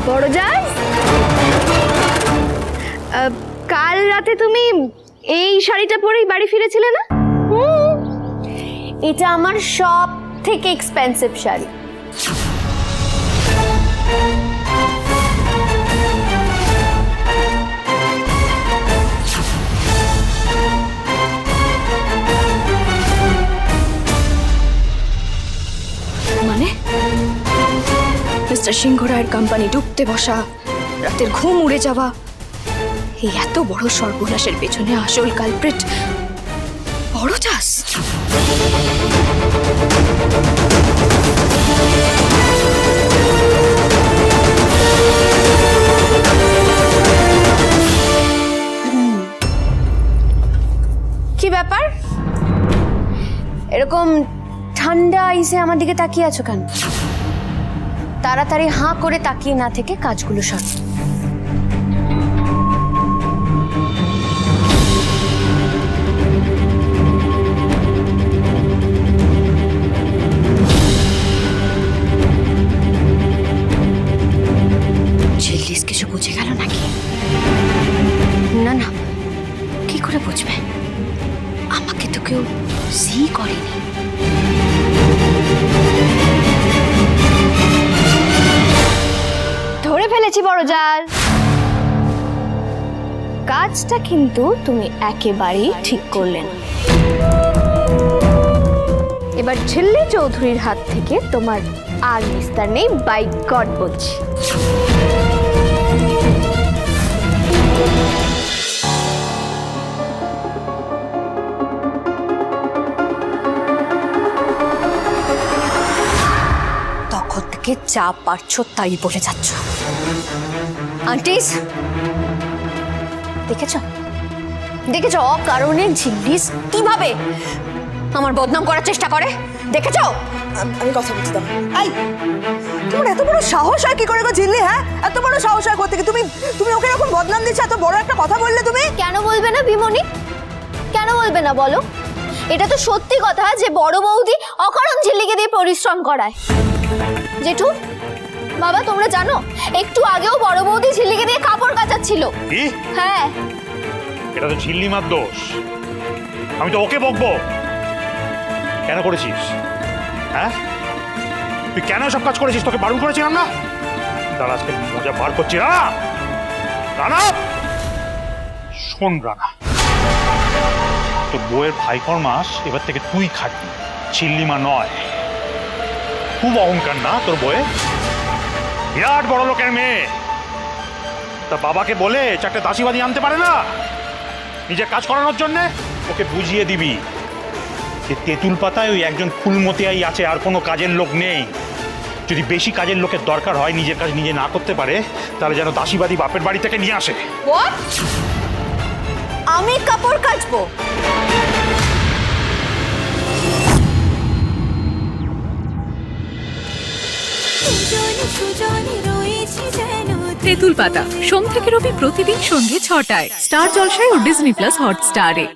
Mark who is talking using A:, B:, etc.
A: বড়জাস, কাল রাতে তুমি এই শাড়িটা পরেই বাড়ি ফিরেছিলে না? এটা আমার সব থেকে এক্সপেন্সিভ শাড়ি।
B: মানে মিস্টার সিংহ রায়ের কোম্পানি ডুবতে বসা, রাতের ঘুম উড়ে যাওয়া, এই এত বড় সর্বনাশের পেছনে আসল কালপ্রিট বড়জাস।
A: কি ব্যাপার, এরকম ঠান্ডা আইসে আমার দিকে তাকিয়ে আছো কেন? তাড়াতাড়ি হাঁ করে তাকিয়ে না থেকে কাজগুলো সার।
B: ঝিল্লিস কিছু বুঝে গেল নাকি?
A: না না, কি করে বুঝবে?
B: আমাকে তো কেউ সি করেনি।
A: ধরে ফেলেছি বড়জাল। কাজটা কিন্তু তুমি একেবারেই ঠিক করলে না। এবার ঝিল্লি চৌধুরীর হাত থেকে তোমার আর নিস্তার নেই, বাই গড বলছি।
B: তখন থেকে যা পারছো তাই বলে যাচ্ছ। আন্টিস,
A: দেখেছ দেখেছ অকারণে ঝিল্লিস কিভাবে আমার বদনাম করার চেষ্টা করে? দেখেছ?
C: আমি কথা বলছি দাও। এই, তোমার এত বড় সাহস হয় কি করে গো ঝিল্লি? হ্যাঁ, এত বড় সাহস হয় কোথা থেকে? তুমি ওকে এরকম বদনাম দিচ্ছ, এত বড় একটা কথা বললে তুমি?
A: কেন বলবে না বিমনি, কেন বলবে না বলো? এটা তো সত্যি কথা যে বড় বৌদি অকারণ ঝিল্লিকে দিয়ে পরিশ্রম করায়। জেঠু, বাবা তোমরা জানো একটু আগেও বড় বৌদি ঝিল্লিকে দিয়ে কাপড় কাচাচ্ছিল।
D: কি?
A: হ্যাঁ।
D: এটা তো ঝিল্লিমার দোষ। আমি তো ওকে বকবো। কেন করেছিস? হ্যাঁ, তুই কেন সব কাজ করেছিস? তোকে বারণ করেছিলাম না? দাঁড়া, আজকে মজা বার করছি। রানা, রানা, শোন রানা, তোর বউয়ের ভাইকর মাস এবার থেকে তুই খাটবি, ঝিল্লিমা নয়। খুব অহংকার না তোর বউয়ের? বিরাট বড় লোকের মেয়ে, তা বাবাকে বলে চারটে দাসীবাদী আনতে পারে না নিজের কাজ করানোর জন্য? ওকে বুঝিয়ে দিবি যে তেঁতুল পাতায় ওই একজন ফুলমতিয়াই আছে, আর কোনো কাজের লোক নেই। যদি বেশি কাজের লোকের দরকার হয়, নিজের কাজ নিজে না করতে পারে, তাহলে যেন দাসীবাদী বাপের বাড়ি থেকে নিয়ে আসে।
A: আমি কাপড় কাচবো?
E: তেঁতুল পাতা সোম থেকে রবি প্রতিদিন সন্ধ্যে ৬টায় স্টার জলসায় ও ডিজনি প্লাস হটস্টারে।